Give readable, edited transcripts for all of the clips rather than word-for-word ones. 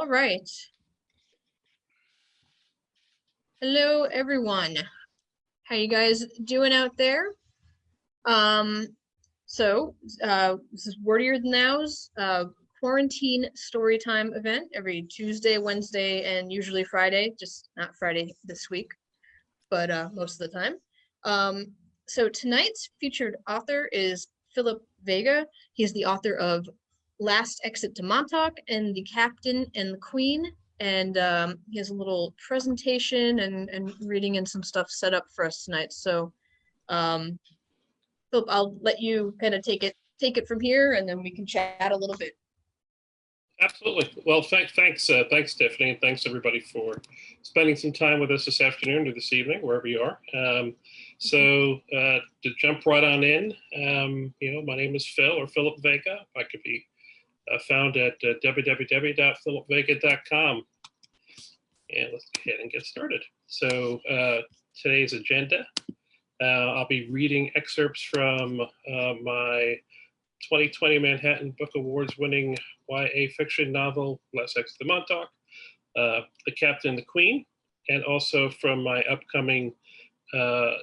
All right. Hello, everyone. How you guys doing out there? Um, this is Wordier Now's quarantine storytime event every Tuesday, Wednesday, and usually Friday, just not Friday this week, but most of the time. So tonight's featured author is Phillip Vega. He's the author of Last Exit to Montauk and The Captain and the Queen. And he has a little presentation and reading and some stuff set up for us tonight. So, Philip, I'll let you kind of take it from here, and then we can chat a little bit. Absolutely. Well, thanks, Tiffany, and thanks everybody for spending some time with us this afternoon or this evening, wherever you are. To jump right on in, my name is Phil or Phillip Vega. I could be found at www.philipvega.com. And let's go ahead and get started. So today's agenda, I'll be reading excerpts from my 2020 Manhattan Book Awards winning YA fiction novel, Last Exit to Montauk, The Captain and the Queen, and also from my upcoming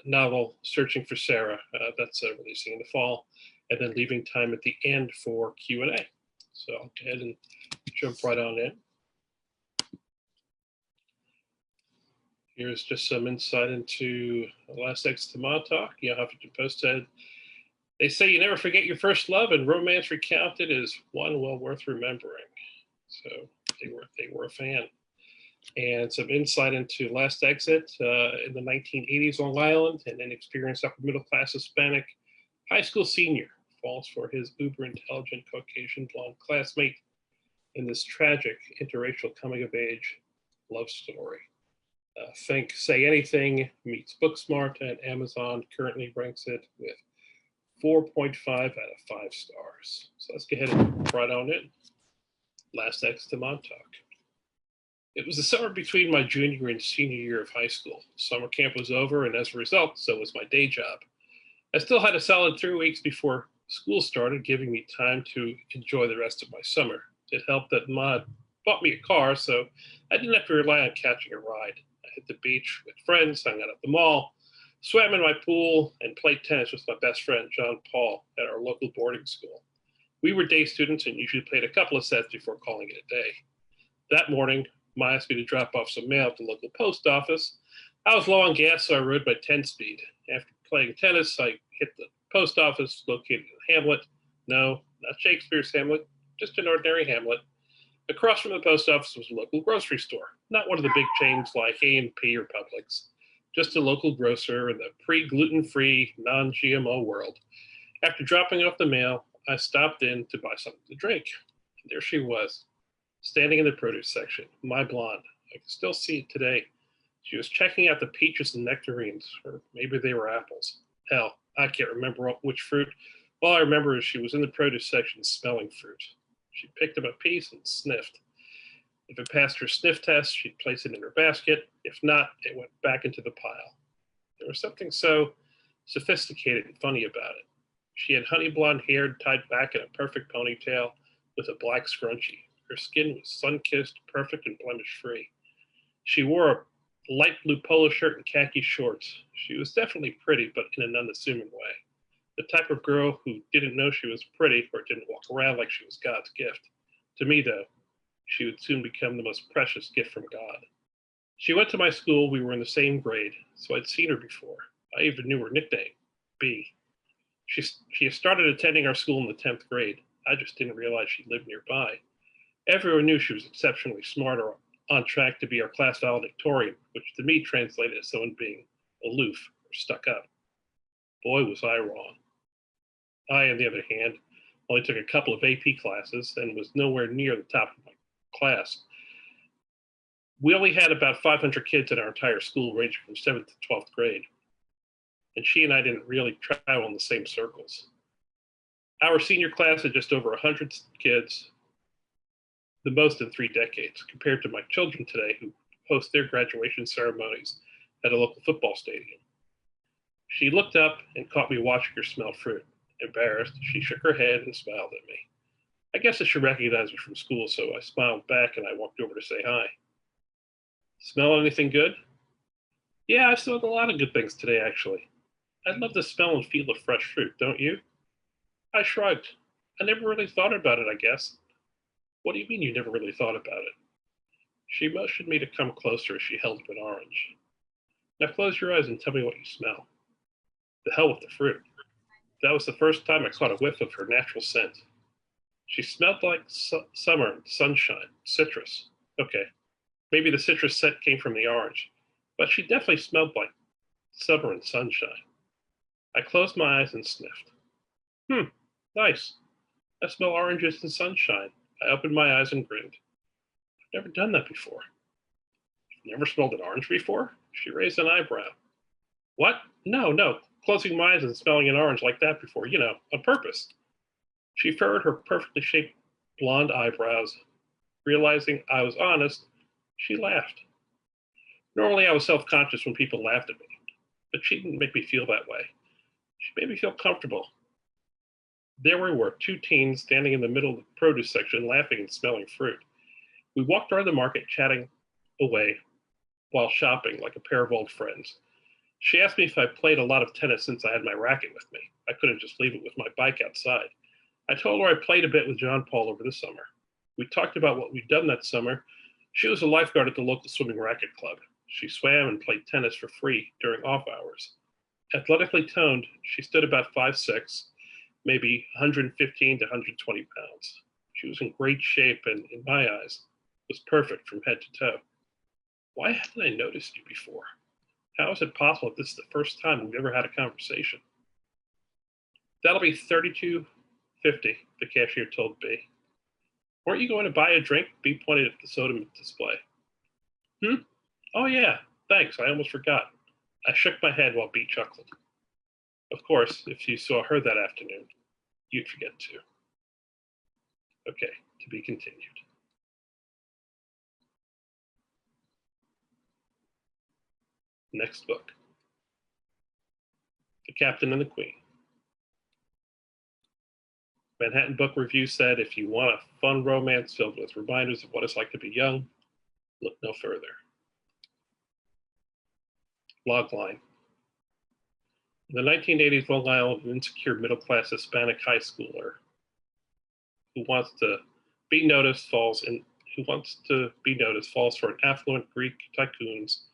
novel, Searching for Sarah. That's releasing in the fall, and then leaving time at the end for Q&A. So I'll go ahead and jump right on in. Here's just some insight into Last Exit to Montauk. Huffington Post said, "They say you never forget your first love, and romance recounted is one well worth remembering." So they were a fan. And some insight into Last Exit in the 1980s Long Island, an inexperienced upper middle class Hispanic high school senior falls for his uber intelligent Caucasian blonde classmate in this tragic interracial coming of age love story. Think Say Anything meets Booksmart, and Amazon currently ranks it with 4.5 out of 5 stars. So let's go ahead and right on in. Last Exit to Montauk. It was the summer between my junior and senior year of high school. Summer camp was over, and as a result, so was my day job. I still had a solid 3 weeks before school started, giving me time to enjoy the rest of my summer. It helped that Ma bought me a car, so I didn't have to rely on catching a ride. I hit the beach with friends, hung out at the mall, swam in my pool, and played tennis with my best friend, John Paul, at our local boarding school. We were day students and usually played a couple of sets before calling it a day. That morning, Ma asked me to drop off some mail at the local post office. I was low on gas, so I rode my 10-speed. After playing tennis, I hit the post office located in Hamlet. No, not Shakespeare's Hamlet, just an ordinary Hamlet. Across from the post office was a local grocery store, not one of the big chains like A&P or Publix, just a local grocer in the pre-gluten-free, non-GMO world. After dropping off the mail, I stopped in to buy something to drink. And there she was, standing in the produce section, my blonde. I can still see it today. She was checking out the peaches and nectarines, or maybe they were apples. Hell, I can't remember which fruit. All I remember is she was in the produce section smelling fruit. She picked up a piece and sniffed. If it passed her sniff test, she'd place it in her basket. If not, it went back into the pile. There was something so sophisticated and funny about it. She had honey blonde hair tied back in a perfect ponytail with a black scrunchie. Her skin was sun-kissed, perfect, and blemish-free. She wore a light blue polo shirt and khaki shorts. She was definitely pretty, but in an unassuming way. The type of girl who didn't know she was pretty or didn't walk around like she was God's gift. To me, though, she would soon become the most precious gift from God. She went to my school. We were in the same grade, so I'd seen her before. I even knew her nickname, B. She had started attending our school in the 10th grade. I just didn't realize she lived nearby. Everyone knew she was exceptionally smart or on track to be our class valedictorian, which to me translated as someone being aloof or stuck up. Boy, was I wrong. I, on the other hand, only took a couple of AP classes and was nowhere near the top of my class. We only had about 500 kids in our entire school, ranging from 7th to 12th grade. And she and I didn't really travel in the same circles. Our senior class had just over 100 kids, the most in 3 decades, compared to my children today who host their graduation ceremonies at a local football stadium. She looked up and caught me watching her smell fruit. Embarrassed, she shook her head and smiled at me. I guess I should recognize her from school, so I smiled back and I walked over to say hi. Smell anything good? Yeah, I smelled a lot of good things today, actually. I love the smell and feel of fresh fruit, don't you? I shrugged. I never really thought about it, I guess. What do you mean you never really thought about it? She motioned me to come closer as she held up an orange. Now close your eyes and tell me what you smell. The hell with the fruit. That was the first time I caught a whiff of her natural scent. She smelled like summer, sunshine, citrus. Okay, maybe the citrus scent came from the orange, but she definitely smelled like summer and sunshine. I closed my eyes and sniffed. Nice. I smell oranges and sunshine. I opened my eyes and grinned. I've never done that before. You've never smelled an orange before? She raised an eyebrow. What? No, no. Closing my eyes and smelling an orange like that before, on purpose. She furrowed her perfectly shaped blonde eyebrows. Realizing I was honest, she laughed. Normally I was self-conscious when people laughed at me, but she didn't make me feel that way. She made me feel comfortable. There we were, two teens standing in the middle of the produce section, laughing and smelling fruit. We walked around the market, chatting away while shopping like a pair of old friends. She asked me if I played a lot of tennis since I had my racket with me. I couldn't just leave it with my bike outside. I told her I played a bit with John Paul over the summer. We talked about what we'd done that summer. She was a lifeguard at the local swimming racket club. She swam and played tennis for free during off hours. Athletically toned, she stood about 5'6", maybe 115 to 120 pounds. She was in great shape and, in my eyes, was perfect from head to toe. Why hadn't I noticed you before? How is it possible that this is the first time we've ever had a conversation? That'll be $32.50, the cashier told B. Weren't you going to buy a drink? B pointed at the soda display. Oh yeah, thanks, I almost forgot. I shook my head while B chuckled. Of course, if you saw her that afternoon, you'd forget too. Okay, to be continued. Next book. The Captain and the Queen. Manhattan Book Review said, if you want a fun romance filled with reminders of what it's like to be young, look no further. Logline. In the 1980s, Long Island, an insecure middle-class Hispanic high schooler who wants to be noticed falls for an affluent Greek tycoon's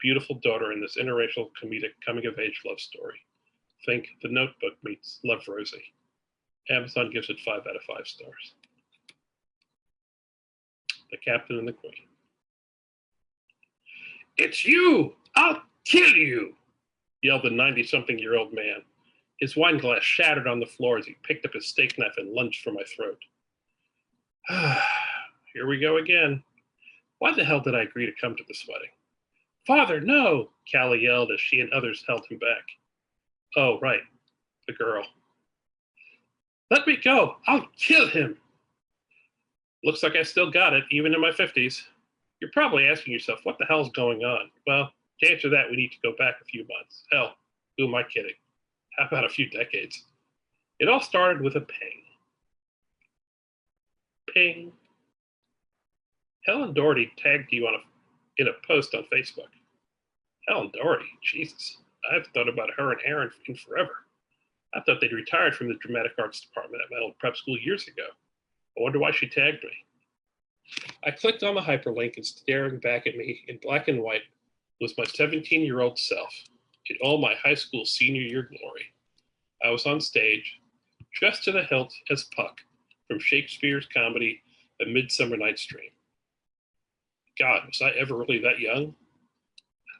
beautiful daughter in this interracial comedic coming-of-age love story. Think The Notebook meets Love Rosie. Amazon gives it 5 out of 5 stars. The Captain and the Queen. It's you! I'll kill you! Yelled the 90-something-year-old man. His wine glass shattered on the floor as he picked up his steak knife and lunged for my throat. Here we go again. Why the hell did I agree to come to this wedding? Father, no! Callie yelled as she and others held him back. Oh, right. The girl. Let me go! I'll kill him! Looks like I still got it, even in my 50s. You're probably asking yourself, what the hell's going on? Well, to answer that, we need to go back a few months. Hell, who am I kidding? How about a few decades? It all started with a ping. Ping. Helen Doherty tagged you in a post on Facebook. Helen Doherty? Jesus. I've thought about her and Aaron in forever. I thought they'd retired from the dramatic arts department at my old prep school years ago. I wonder why she tagged me. I clicked on the hyperlink, and staring back at me in black and white was my 17-year-old self in all my high school senior year glory. I was on stage, dressed to the hilt as Puck from Shakespeare's comedy A Midsummer Night's Dream. God, was I ever really that young?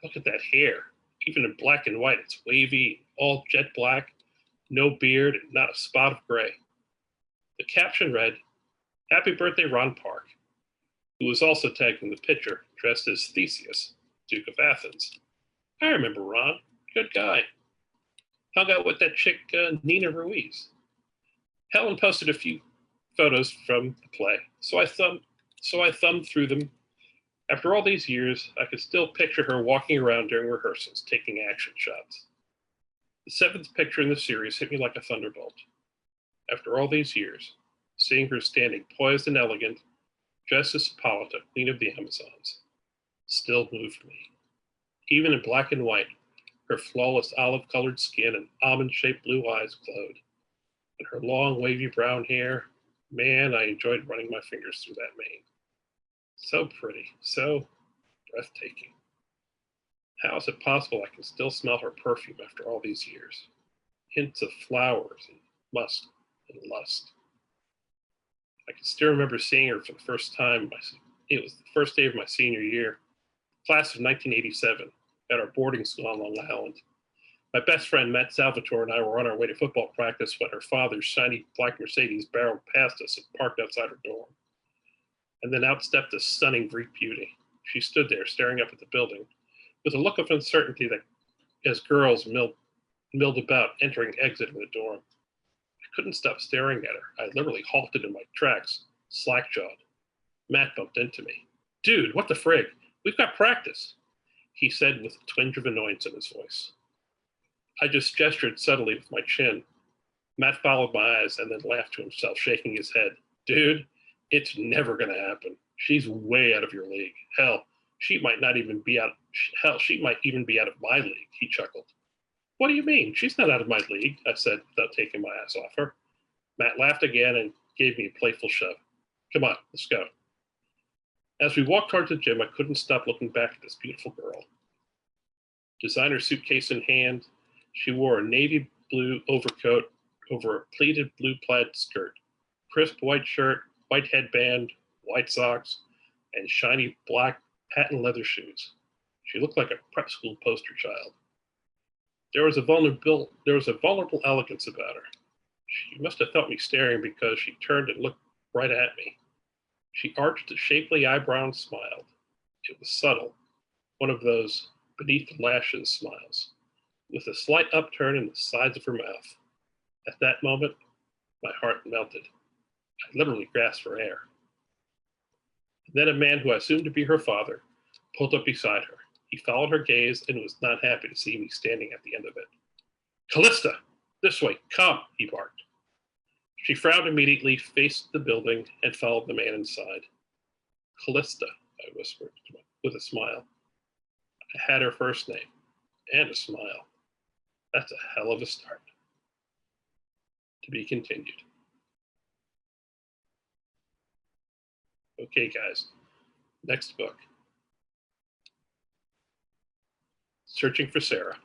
Look at that hair. Even in black and white, it's wavy, all jet black, no beard, and not a spot of gray. The caption read, Happy Birthday, Ron Park, who was also tagged in the picture, dressed as Theseus, Duke of Athens. I remember Ron. Good guy. Hung out with that chick, Nina Ruiz. Helen posted a few photos from the play, so I thumbed through them. After all these years, I could still picture her walking around during rehearsals, taking action shots. The 7th picture in the series hit me like a thunderbolt. After all these years, seeing her standing poised and elegant, dressed as Hippolyta, queen of the Amazons, still moved me. Even in black and white, her flawless olive-colored skin and almond-shaped blue eyes glowed. And her long, wavy brown hair, man, I enjoyed running my fingers through that mane. So pretty, so breathtaking. How is it possible I can still smell her perfume after all these years? Hints of flowers and musk and lust. I can still remember seeing her for the first time. It was the first day of my senior year, class of 1987, at our boarding school on Long Island. My best friend Matt Salvatore and I were on our way to football practice when her father's shiny black Mercedes barreled past us and parked outside her dorm. And then out stepped a stunning Greek beauty. She stood there staring up at the building with a look of uncertainty that as girls milled about entering and exiting the dorm. I couldn't stop staring at her. I literally halted in my tracks, slack-jawed. Matt bumped into me. Dude, what the frig? We've got practice, he said with a twinge of annoyance in his voice. I just gestured subtly with my chin. Matt followed my eyes and then laughed to himself, shaking his head. Dude, it's never going to happen. She's way out of your league. Hell, she might even be out of my league, he chuckled. What do you mean? She's not out of my league, I said without taking my eyes off her. Matt laughed again and gave me a playful shove. Come on, let's go. As we walked towards the gym, I couldn't stop looking back at this beautiful girl. Designer suitcase in hand, she wore a navy blue overcoat over a pleated blue plaid skirt, crisp white shirt, white headband, white socks, and shiny black patent leather shoes. She looked like a prep school poster child. There was a vulnerable elegance about her. She must have felt me staring because she turned and looked right at me. She arched a shapely eyebrow and smiled. It was subtle, one of those beneath the lashes smiles, with a slight upturn in the sides of her mouth. At that moment, my heart melted. I literally gasped for air. And then a man who I assumed to be her father pulled up beside her. He followed her gaze and was not happy to see me standing at the end of it. Callista, this way, come, he barked. She frowned immediately, faced the building, and followed the man inside. Callista, I whispered with a smile. I had her first name, and a smile. That's a hell of a start. To be continued. Okay, guys, next book. Searching for Sarah.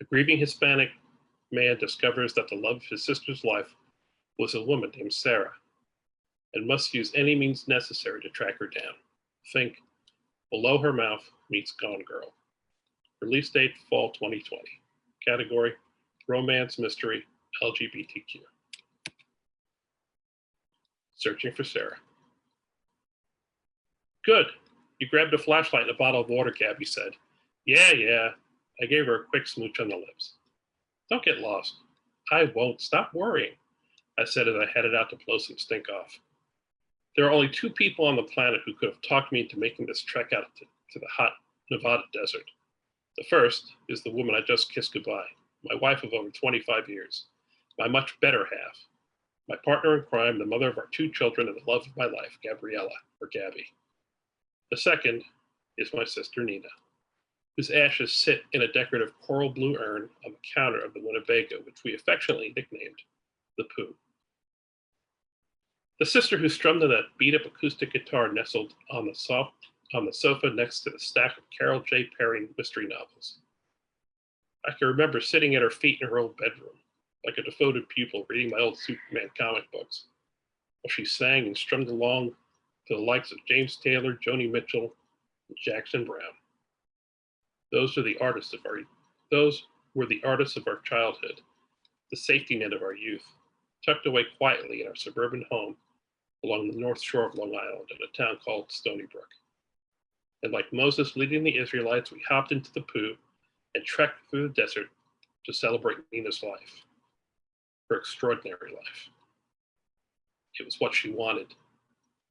A grieving Hispanic man discovers that the love of his sister's life was a woman named Sarah, and must use any means necessary to track her down. Think Below Her Mouth meets Gone Girl. Release date fall 2020. Category romance, mystery, LGBTQ. Searching for Sarah. Good. You grabbed a flashlight and a bottle of water, Gabby said. Yeah. I gave her a quick smooch on the lips. Don't get lost. I won't. Stop worrying, I said as I headed out to blow some stink off. There are only two people on the planet who could have talked me into making this trek out to the hot Nevada desert. The first is the woman I just kissed goodbye, my wife of over 25 years, my much better half, my partner in crime, the mother of our two children, and the love of my life, Gabriella, or Gabby. The second is my sister Nina, whose ashes sit in a decorative coral blue urn on the counter of the Winnebago, which we affectionately nicknamed the Pooh. The sister who strummed on that beat-up acoustic guitar nestled on the sofa next to the stack of Carol J. Perry mystery novels. I can remember sitting at her feet in her old bedroom, like a devoted pupil reading my old Superman comic books, while she sang and strummed along to the likes of James Taylor, Joni Mitchell, and Jackson Browne. Those were the artists of our childhood, the safety net of our youth, tucked away quietly in our suburban home along the north shore of Long Island in a town called Stony Brook. And like Moses leading the Israelites, we hopped into the Pooh and trekked through the desert to celebrate Nina's life, her extraordinary life. It was what she wanted,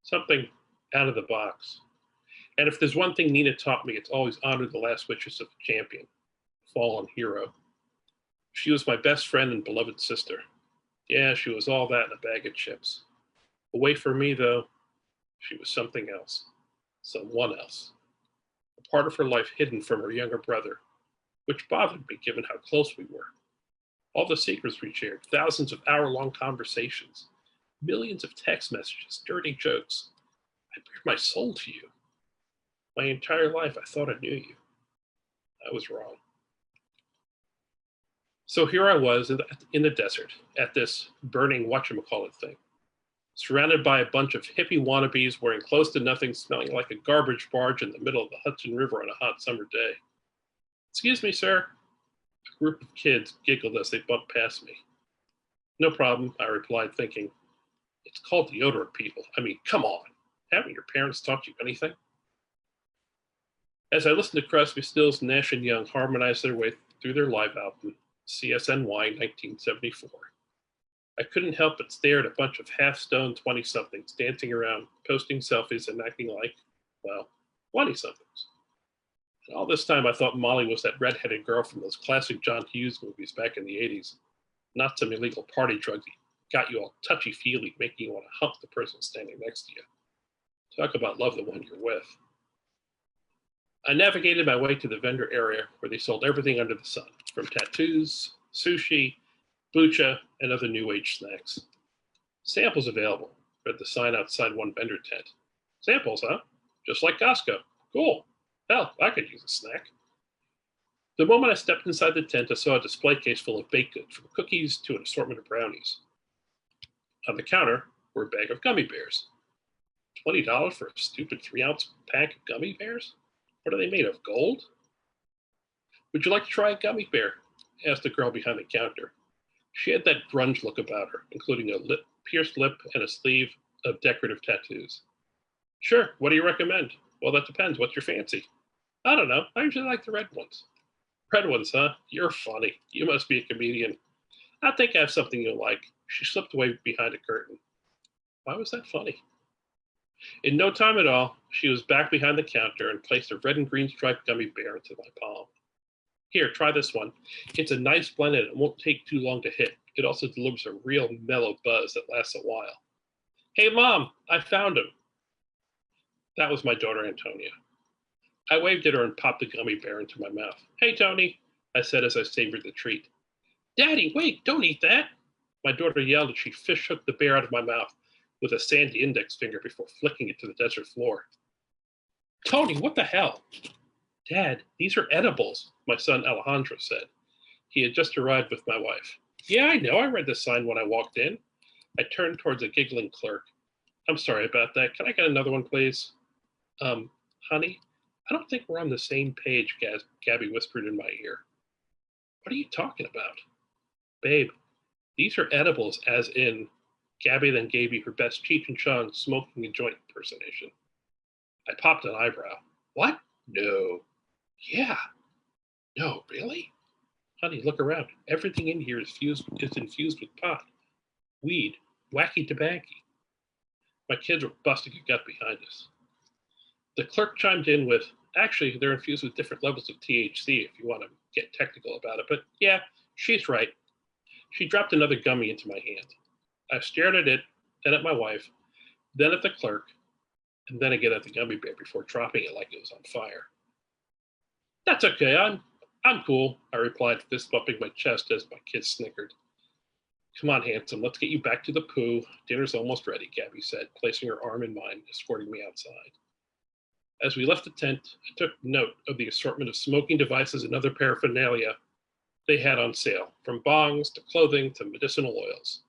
something out of the box. And if there's one thing Nina taught me, it's always honor the last wishes of a champion, a fallen hero. She was my best friend and beloved sister. Yeah, she was all that in a bag of chips. Away from me, though, she was something else, someone else, a part of her life hidden from her younger brother, which bothered me given how close we were. All the secrets we shared, thousands of hour-long conversations, millions of text messages, dirty jokes. I bared my soul to you. My entire life I thought I knew you. I was wrong. So here I was in the desert at this burning whatchamacallit thing, surrounded by a bunch of hippie wannabes wearing close to nothing, smelling like a garbage barge in the middle of the Hudson River on a hot summer day. Excuse me, sir. A group of kids giggled as they bumped past me. No problem, I replied, thinking, it's called deodorant, people. I mean, come on. Haven't your parents taught you anything? As I listened to Crosby, Stills, Nash & Young harmonize their way through their live album, CSNY 1974, I couldn't help but stare at a bunch of half-stoned 20-somethings dancing around, posting selfies and acting like, well, 20-somethings. And all this time I thought Molly was that redheaded girl from those classic John Hughes movies back in the 80s, not some illegal party drug that got you all touchy-feely, making you want to hump the person standing next to you. Talk about love the one you're with. I navigated my way to the vendor area where they sold everything under the sun, from tattoos, sushi, bucha, and other new age snacks. Samples available, read the sign outside one vendor tent. Samples, huh? Just like Costco. Cool. Hell, I could use a snack. The moment I stepped inside the tent, I saw a display case full of baked goods, from cookies to an assortment of brownies. On the counter were a bag of gummy bears. $20 for a stupid 3-ounce pack of gummy bears? What are they made of, gold? Would you like to try a gummy bear? Asked the girl behind the counter. She had that grunge look about her, including a pierced lip and a sleeve of decorative tattoos. Sure, what do you recommend? Well, that depends. What's your fancy? I don't know. I usually like the red ones. Red ones, huh? You're funny. You must be a comedian. I think I have something you'll like. She slipped away behind a curtain. Why was that funny? In no time at all, she was back behind the counter and placed a red and green striped gummy bear into my palm. Here, try this one. It's a nice blend and it won't take too long to hit. It also delivers a real mellow buzz that lasts a while. Hey, Mom, I found him. That was my daughter, Antonia. I waved at her and popped the gummy bear into my mouth. Hey, Tony, I said as I savored the treat. Daddy, wait, don't eat that. My daughter yelled as she fish hooked the bear out of my mouth with a sandy index finger before flicking it to the desert floor. Tony, what the hell? Dad, these are edibles, my son Alejandro said. He had just arrived with my wife. Yeah, I know. I read the sign when I walked in. I turned towards a giggling clerk. I'm sorry about that. Can I get another one, please? Honey, I don't think we're on the same page, Gabby whispered in my ear. What are you talking about? Babe, these are edibles, as in, Gabby then gave me her best Cheech and Chong smoking a joint impersonation. I popped an eyebrow. What? No. Yeah. No, really? Honey, look around. Everything in here is infused with pot, weed, wacky tobacco. My kids were busting a gut behind us. The clerk chimed in with, actually, they're infused with different levels of THC if you want to get technical about it, but yeah, she's right. She dropped another gummy into my hand. I stared at it, then at my wife, then at the clerk, and then again at the gummy bear before dropping it like it was on fire. That's okay, I'm cool, I replied, fist bumping my chest as my kids snickered. Come on, handsome, let's get you back to the poo. Dinner's almost ready, Gabby said, placing her arm in mine, escorting me outside. As we left the tent, I took note of the assortment of smoking devices and other paraphernalia they had on sale, from bongs to clothing to medicinal oils.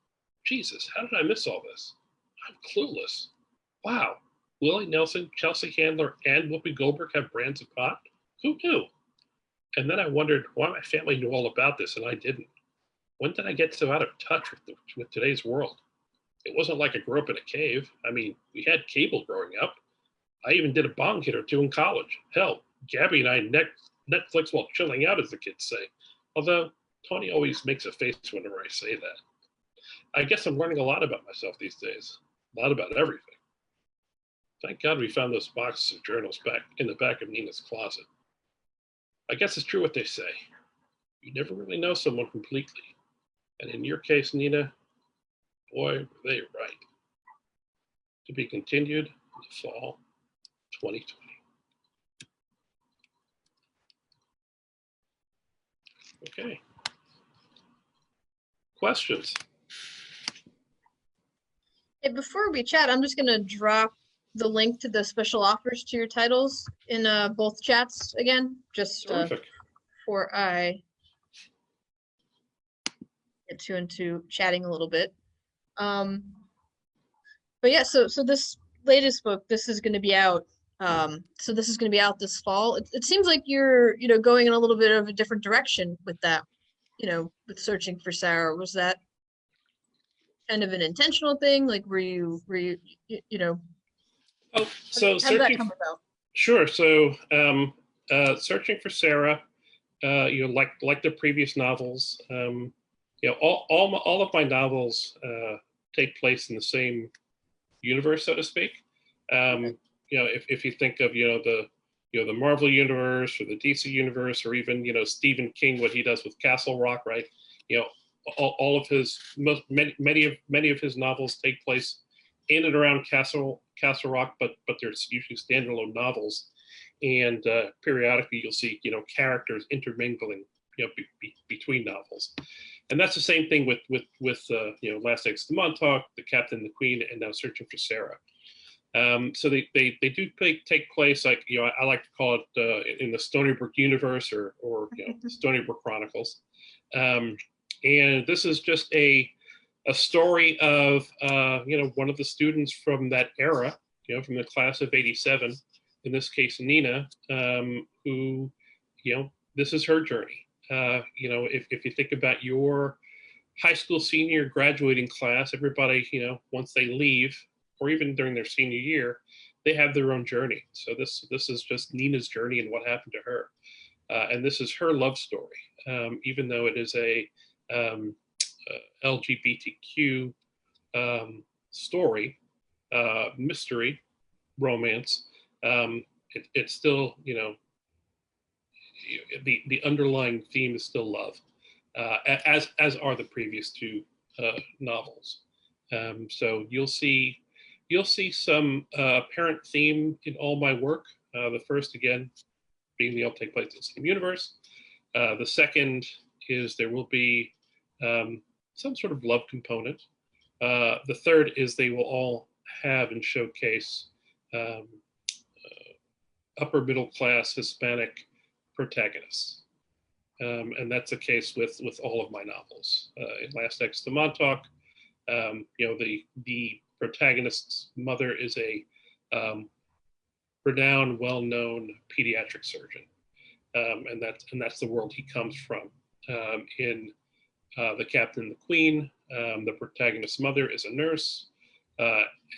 Jesus, how did I miss all this? I'm clueless. Wow, Willie Nelson, Chelsea Handler, and Whoopi Goldberg have brands of pot? Who knew? And then I wondered why my family knew all about this and I didn't. When did I get so out of touch with today's world? It wasn't like I grew up in a cave. I mean, we had cable growing up. I even did a bong hit or two in college. Hell, Gabby and I Netflix while chilling out, as the kids say. Although, Tony always makes a face whenever I say that. I guess I'm learning a lot about myself these days. A lot about everything. Thank God we found those boxes of journals back in the back of Nina's closet. I guess it's true what they say. You never really know someone completely. And in your case, Nina, boy, were they right. to be continued in the fall 2020. Okay. Questions? Hey, before we chat, I'm just gonna drop the link to the special offers to your titles in both chats again, just Terrific. before I get into chatting a little bit. But yeah, so this latest book, this is going to be out. So this is going to be out this fall. It seems like you're, going in a little bit of a different direction with that, with Searching for Sarah. Was that kind of an intentional thing? Like, were you, Oh, so how did that come about? Sure. So, Searching for Sarah, like the previous novels, all of my novels take place in the same universe, so to speak. Okay. If you think of the Marvel universe or the DC universe, or even Stephen King, what he does with Castle Rock, right? All of his many of his novels take place in and around Castle Rock, but there's usually standalone novels, and periodically you'll see characters intermingling between novels, and that's the same thing with Last Eggs to Montauk, The Captain and the Queen, and now Searching for Sarah. So they do take place, like I like to call it in the Stony Brook universe, or Stony Brook Chronicles, and this is just a story of one of the students from that era, from the class of '87, in this case Nina, who this is her journey. If you think about your high school senior graduating class, everybody once they leave, or even during their senior year, they have their own journey. So this is just Nina's journey and what happened to her, and this is her love story, even though it is a LGBTQ story, mystery, romance. It's still, the underlying theme is still love, as are the previous two novels. So you'll see some apparent theme in all my work. The first, again, being they all take place in the same universe. The second is there will be some sort of love component. The third is they will all have and showcase upper middle class Hispanic protagonists. And that's the case with all of my novels. In Last Eggs to Montauk, the protagonist's mother is a renowned, well-known pediatric surgeon, and that's the world he comes from. In The Captain and the Queen, the protagonist's mother is a nurse,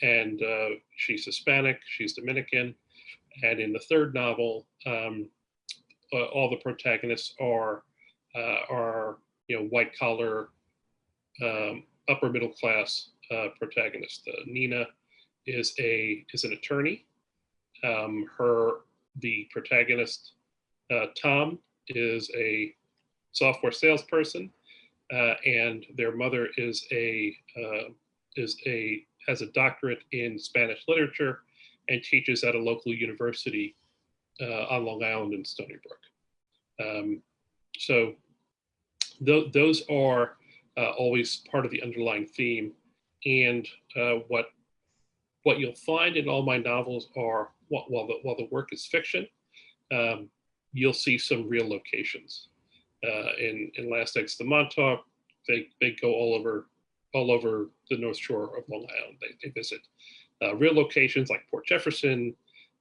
and she's Hispanic, she's Dominican, and in the third novel, all the protagonists are white collar, upper middle class protagonists. Nina is an attorney. The protagonist, Tom, is a software salesperson, and their mother has a doctorate in Spanish literature and teaches at a local university on Long Island in Stony Brook. So those are always part of the underlying theme, and what you'll find in all my novels are, while the work is fiction, you'll see some real locations. In Last Eggs to Montauk, they go all over the North Shore of Long Island. They visit real locations like Port Jefferson,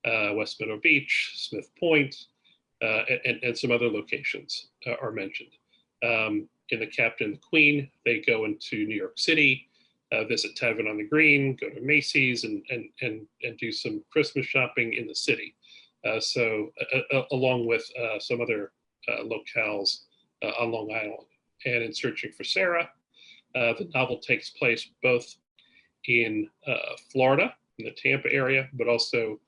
West Meadow Beach, Smith Point, and some other locations are mentioned. In The Captain and the Queen, they go into New York City, visit Tavern on the Green, go to Macy's, and do some Christmas shopping in the city. Along with some other locales on Long Island. And in Searching for Sarah, the novel takes place both in Florida, in the Tampa area, but also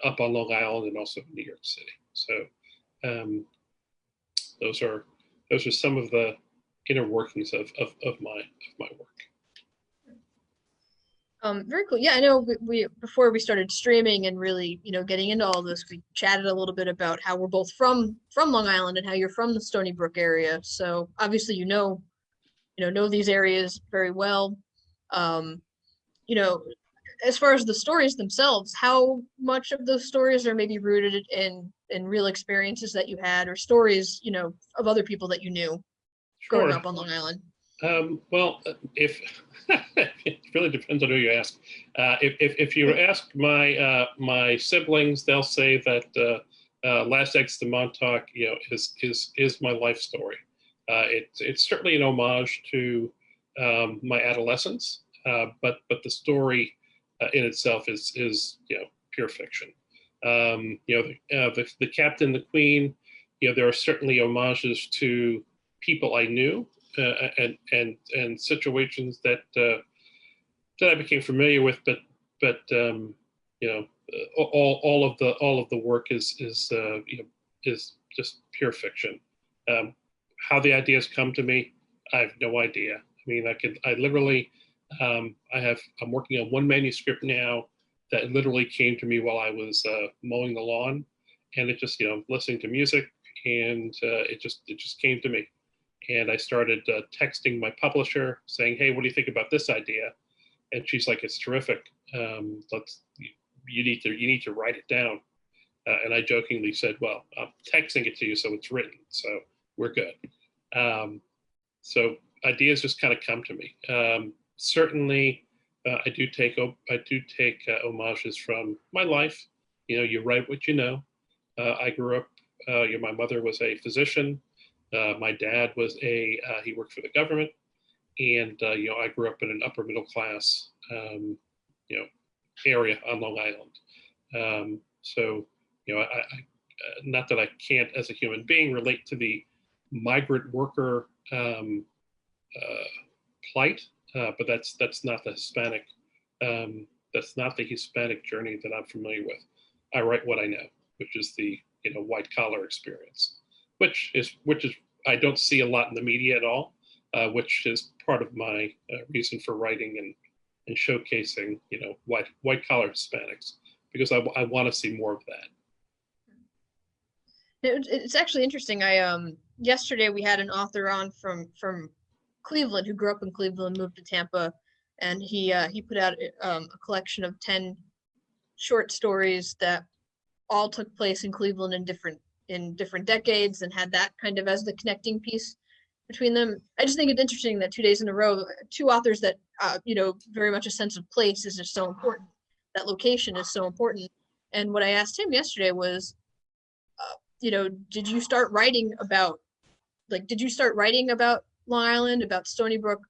up on Long Island and also New York City. So those are some of the inner workings of my work. Very cool. Yeah, I know we before we started streaming and really, getting into all this, we chatted a little bit about how we're both from Long Island and how you're from the Stony Brook area. So obviously, know these areas very well. Um, you know, as far as the stories themselves, how much of those stories are maybe rooted in real experiences that you had, or stories, of other people that you knew growing Sure. up on Long Island? Well, if it really depends on who you ask. If you ask my siblings, they'll say that Last Exit to Montauk, is my life story. It's certainly an homage to my adolescence, but the story in itself is pure fiction. The captain, the queen. There are certainly homages to people I knew and situations that I became familiar with, but all of the work is just pure fiction. Um, how the ideas come to me, I have no idea. I mean, I literally, I'm working on one manuscript now that literally came to me while I was mowing the lawn, and it just, listening to music, and it just came to me. And I started texting my publisher saying, "Hey, what do you think about this idea?" And she's like, "It's terrific. Let's you need to write it down." And I jokingly said, "Well, I'm texting it to you, so it's written, so we're good." Um, so ideas just kind of come to me. Certainly, I do take homages from my life. You write what you know. I grew up. My mother was a physician. My dad was he worked for the government, and I grew up in an upper middle class you know area on Long Island. So not that I can't, as a human being, relate to the migrant worker uh, plight, but that's not the Hispanic journey that I'm familiar with. I write what I know, which is the white collar experience, which is I don't see a lot in the media at all, which is part of my reason for writing and showcasing white collar Hispanics, because I want to see more of that. It's actually interesting. I yesterday we had an author on from Cleveland who grew up in Cleveland, moved to Tampa, and he put out a collection of 10 short stories that all took place in Cleveland in different decades, and had that kind of as the connecting piece between them. I just think it's interesting that 2 days in a row, two authors that very much a sense of place is just so important. That location is so important. And what I asked him yesterday was, did you start writing about Long Island, about Stony Brook,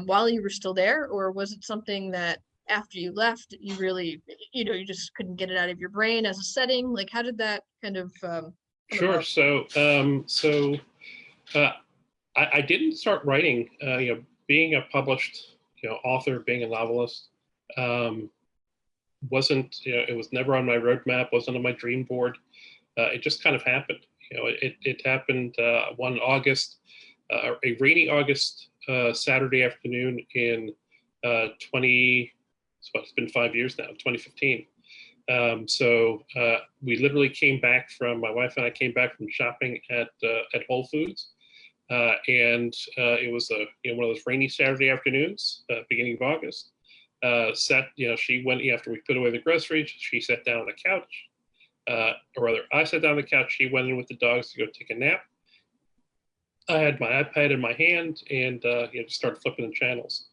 while you were still there, or was it something that after you left, you really, you just couldn't get it out of your brain as a setting? Like, how did that kind of come Sure. about? So uh, I didn't start writing. Being a published author, being a novelist, um, wasn't it was never on my roadmap, wasn't on my dream board. It just kind of happened. It happened one August, a rainy August Saturday afternoon in 20. It's been 5 years now, 2015. We literally came back from my wife and I came back from shopping at Whole Foods, and it was one of those rainy Saturday afternoons, beginning of August. She went after we put away the groceries. She sat down on the couch, or rather, I sat down on the couch. She went in with the dogs to go take a nap. I had my iPad in my hand and just started flipping the channels.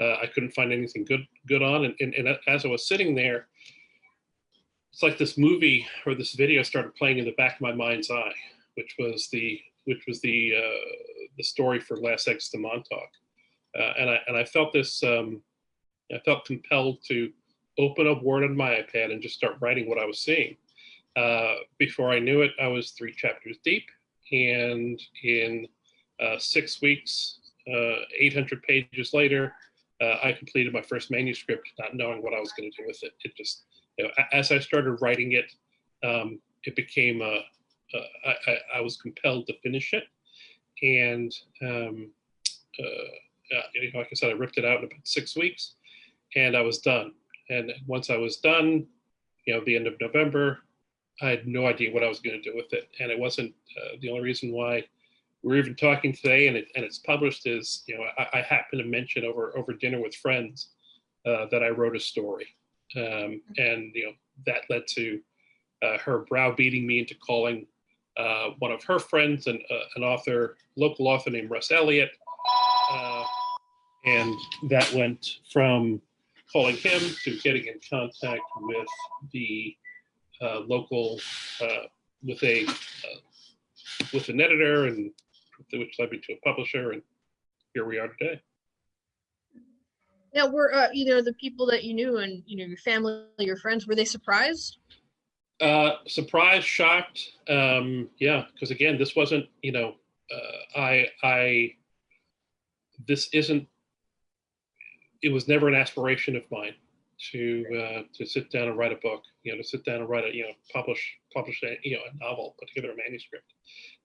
I couldn't find anything good on, and as I was sitting there, it's like this movie or this video started playing in the back of my mind's eye, which was the story for Last Exit to Montauk, and I felt this. I felt compelled to open up Word on my iPad and just start writing what I was seeing. Before I knew it, I was 3 chapters deep, and in 6 weeks, 800 pages later, I completed my first manuscript, not knowing what I was going to do with it. It just, as I started writing it, it became I was compelled to finish it, and like I said, I ripped it out in about 6 weeks, and I was done. And once I was done, the end of November, I had no idea what I was going to do with it. And it wasn't the only reason why we're even talking today and it's published is, I happened to mention over dinner with friends that I wrote a story. And, that led to her browbeating me into calling one of her friends, an local author named Russ Elliott. And that went from calling him to getting in contact with the local, with an editor, and which led me to a publisher, and here we are today. Now, were the people that you knew and your family, your friends, were they surprised? Surprised, shocked. Yeah, because again, this wasn't, this isn't. It was never an aspiration of mine to sit down and write a book. To sit down and write publish a, a novel, put together a manuscript.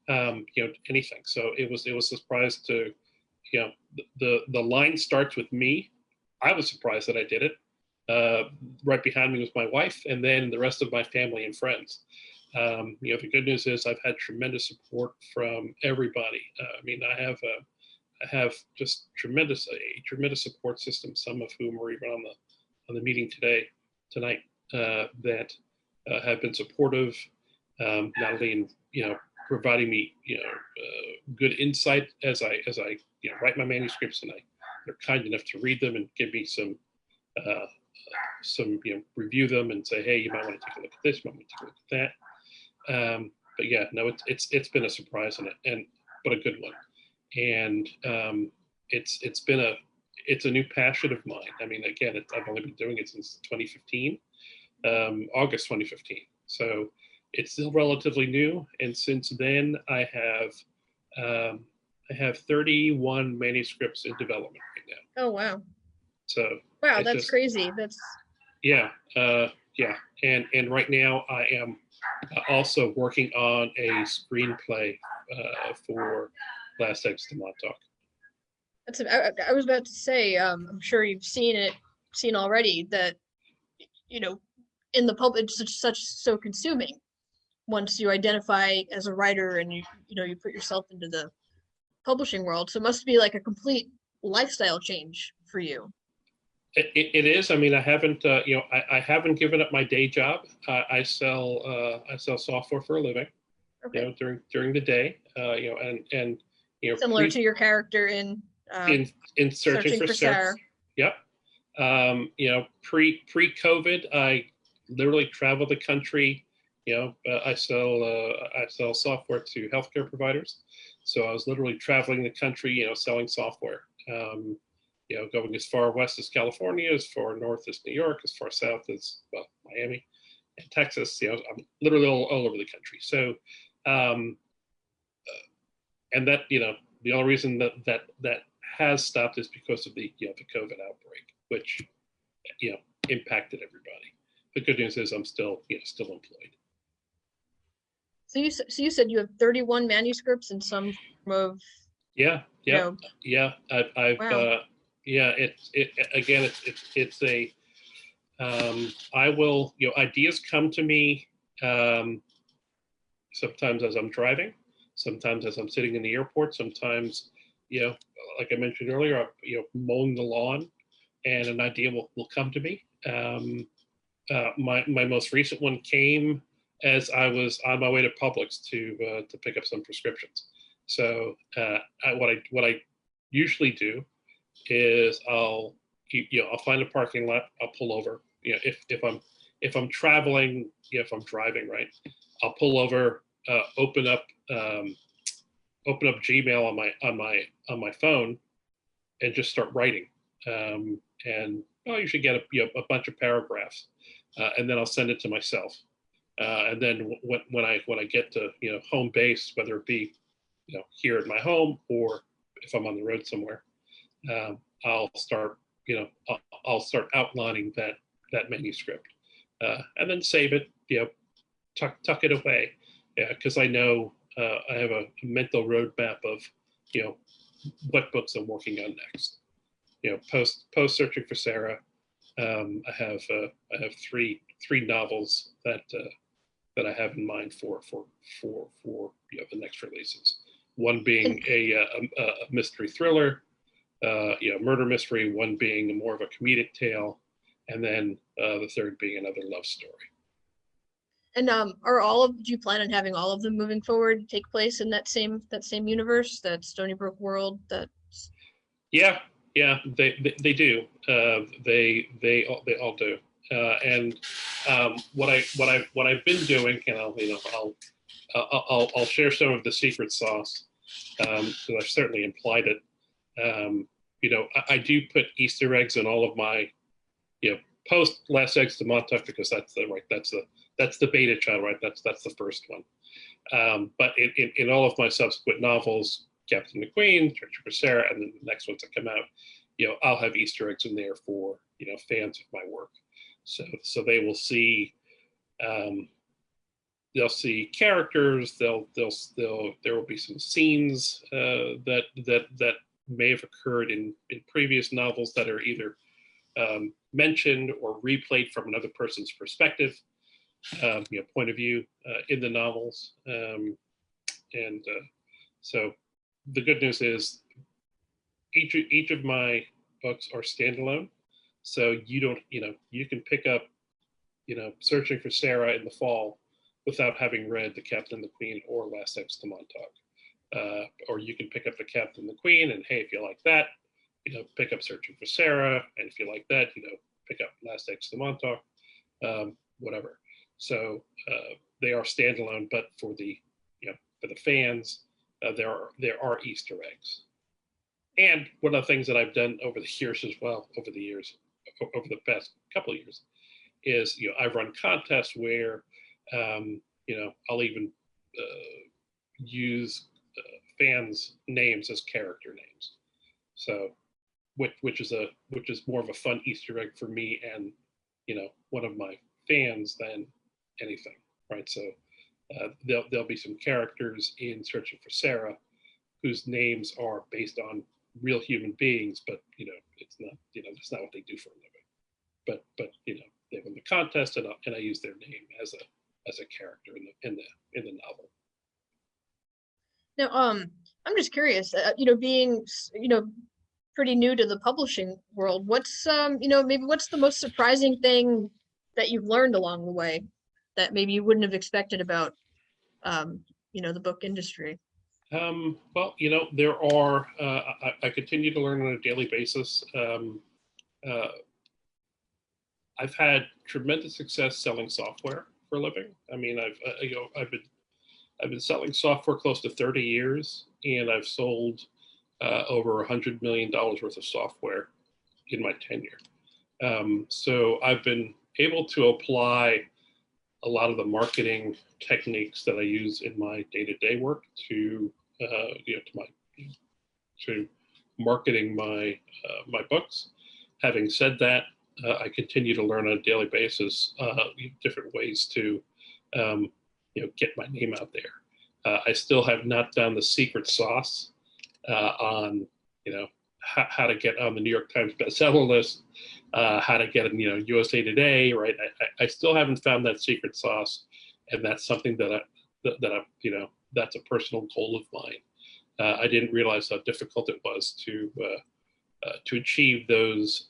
Anything. So it was a surprise to, the line starts with me. I was surprised that I did it. Right behind me was my wife, and then the rest of my family and friends. The good news is I've had tremendous support from everybody. I have just a tremendous support system. Some of whom are even on the meeting tonight, that have been supportive, not only in providing me good insight as I write my manuscripts, and they're kind enough to read them and give me some review them and say, hey, you might want to take a look at this, you might want to take a look at that. But yeah, no, it's been a surprise, but a good one. And it's a new passion of mine. I mean, again, I've only been doing it since 2015, August 2015. So it's still relatively new. And since then, I have 31 manuscripts in development right now. Oh, wow. So wow, that's crazy. That's yeah. And right now I am also working on a screenplay for Last Eggs to Montauk. I was about to say, I'm sure you've seen already that, in the public, it's so consuming once you identify as a writer and you put yourself into the publishing world. So it must be like a complete lifestyle change for you. It is. I mean, I haven't, I haven't given up my day job. I sell software for a living. Okay. During the day. And similar to your character in Searching for Sarah. Yep. Pre-COVID, I literally traveled the country. I sell software to healthcare providers, so I was literally traveling the country, selling software. Going as far west as California, as far north as New York, as far south as Miami and Texas. I'm literally all over the country. So, and that the only reason that has stopped is because of the the COVID outbreak, which impacted everybody. The good news is I'm still employed. So you said you have 31 manuscripts in some form of yeah. I've wow. It's a I will ideas come to me sometimes as I'm driving, sometimes as I'm sitting in the airport, sometimes like I mentioned earlier, mowing the lawn, and an idea will come to me. My most recent one came as I was on my way to Publix to pick up some prescriptions. So what I usually do is I'll find a parking lot, I'll pull over. If I'm traveling, if I'm driving, right, I'll pull over, open up Gmail on my phone, and just start writing. And you should get a bunch of paragraphs, and then I'll send it to myself. And then when I get to home base, whether it be here at my home or if I'm on the road somewhere, I'll start outlining that manuscript, and then save it, tuck it away, because I know I have a mental roadmap of what books I'm working on next. Post Searching for Sarah, I have three novels that I have in mind for the next releases. One And being a mystery thriller, murder mystery. One being more of a comedic tale, and then the third being another love story. are all of do you plan on having all of them moving forward take place in that same universe, that Stony Brook world? That Yeah, yeah, they do. They all do. And what I've been doing, and I'll share some of the secret sauce because I've certainly implied it. I do put Easter eggs in all of my post Last Eggs to Montauk because that's the beta child, right? That's the first one. But in all of my subsequent novels, Captain and the Queen, Church of Sarah, and then the next ones that come out, I'll have Easter eggs in there for fans of my work. So they will see, they'll see characters. There will be some scenes that may have occurred in previous novels that are either mentioned or replayed from another person's perspective, point of view in the novels. And so the good news is each of my books are standalone. So you can pick up, Searching for Sarah in the fall without having read The Captain and the Queen or Last Eggs to Montauk. Or you can pick up The Captain and the Queen, and hey, if you like that, pick up Searching for Sarah, and if you like that, pick up Last Eggs to Montauk, whatever. So they are standalone, but for the fans, there are Easter eggs. And one of the things that I've done over the years as well, over the past couple of years, is I've run contests where I'll even use fans' names as character names. So which is more of a fun Easter egg for me and one of my fans than anything, right? So there'll be some characters in Searching for Sarah whose names are based on real human beings, but it's not that's not what they do for a living. But they win the contest, and I use their name as a character in the novel. now, I'm just curious. Being pretty new to the publishing world, what's maybe what's the most surprising thing that you've learned along the way that maybe you wouldn't have expected about the book industry? Well, there are. I continue to learn on a daily basis. Uh, I've had tremendous success selling software for a living. I mean, I've been selling software close to 30 years, and I've sold over $100 million worth of software in my tenure. So I've been able to apply a lot of the marketing techniques that I use in my day-to-day work to marketing my books. Having said that, I continue to learn on a daily basis different ways to get my name out there. I still have not done the secret sauce on how to get on the New York Times bestseller list, how to get in USA Today, right? I still haven't found that secret sauce, and that's something that that's a personal goal of mine. I didn't realize how difficult it was to achieve those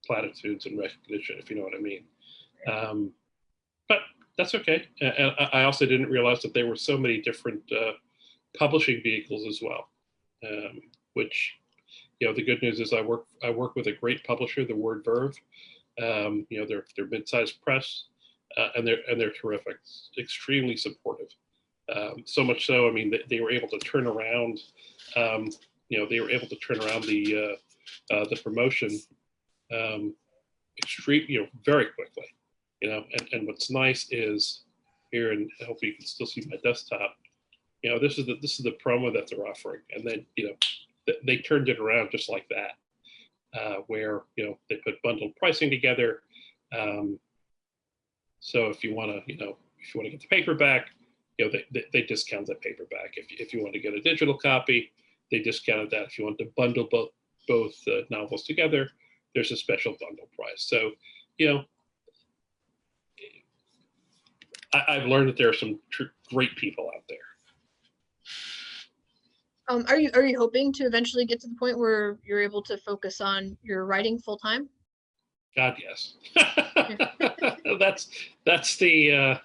platitudes and recognition, if you know what I mean. But that's okay. And I also didn't realize that there were so many different publishing vehicles as well. Which, the good news is I work with a great publisher, the Wordier. They're mid-sized press, and they're terrific, extremely supportive. So much so, I mean, they were able to turn around. They were able to turn around the promotion very quickly. And what's nice is here, and hopefully you can still see my desktop. This is the promo that they're offering, and then they turned it around just like that, where they put bundled pricing together. So if you want to get the paperback, they discount the paperback. If you want to get a digital copy, they discounted that. If you want to bundle both novels together, there's a special bundle price. So, you know, I've learned that there are some great people out there. Are you hoping to eventually get to the point where you're able to focus on your writing full time? God, yes. that's the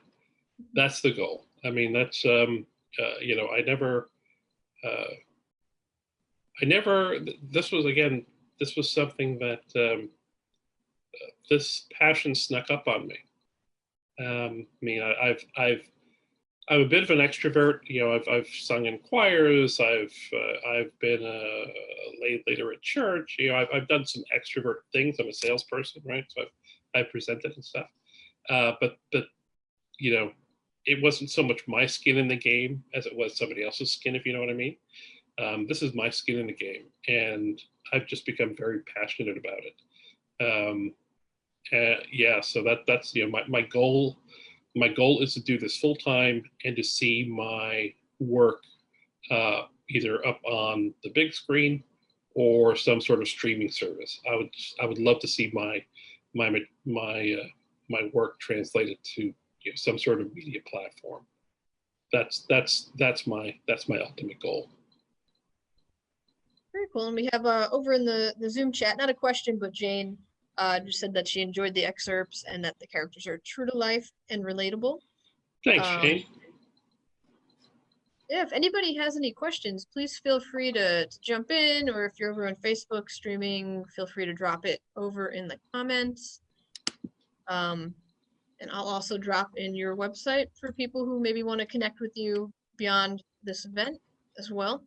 goal. I mean, that's you know, I never. This was something that this passion snuck up on me. I mean, I'm a bit of an extrovert. You know, I've sung in choirs. I've been a lay leader at church. You know, I've done some extrovert things. I'm a salesperson, right? So I've presented and stuff. But you know, it wasn't so much my skin in the game as it was somebody else's skin, if you know what I mean. This is my skin in the game, and I've just become very passionate about it. Yeah, so that's you know my goal. My goal is to do this full time and to see my work either up on the big screen or some sort of streaming service. I would love to see my work translated to, you know, some sort of media platform. That's my ultimate goal. Very cool. And we have over in the Zoom chat, not a question, but Jane just said that she enjoyed the excerpts and that the characters are true to life and relatable. Thanks, Jane. Yeah, if anybody has any questions, please feel free to jump in, or if you're over on Facebook streaming, feel free to drop it over in the comments. And I'll also drop in your website for people who maybe want to connect with you beyond this event as well.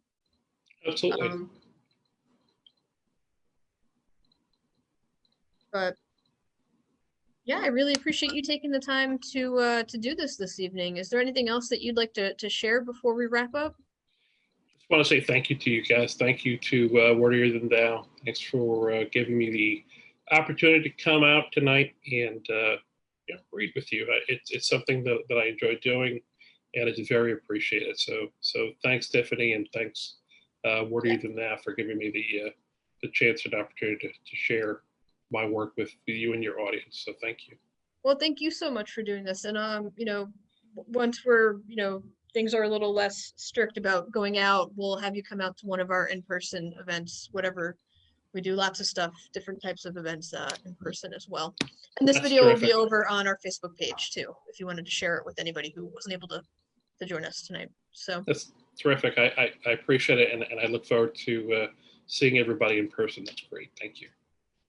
Absolutely. But yeah, I really appreciate you taking the time to do this evening. Is there anything else that you'd like to share before we wrap up? Just want to say thank you to you guys. Thank you to Wordier than Thou. Thanks for giving me the opportunity to come out tonight and you know, read with you. It's something that I enjoy doing, and it's very appreciated. So thanks, Tiffany, and thanks Wordier than Thou for giving me the chance and opportunity to share my work with you and your audience. So thank you. Well, thank you so much for doing this. And you know, once we're, you know, things are a little less strict about going out, we'll have you come out to one of our in-person events, whatever. We do lots of stuff, different types of events in person as well. And this video will be over on our Facebook page too, if you wanted to share it with anybody who wasn't able to join us tonight. So that's terrific. I appreciate it, and I look forward to seeing everybody in person. That's great. Thank you.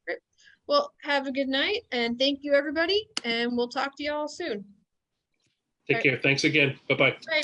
Great. Well, have a good night, and thank you, everybody, and we'll talk to you all soon. Take care. Thanks again. Bye-bye. Bye.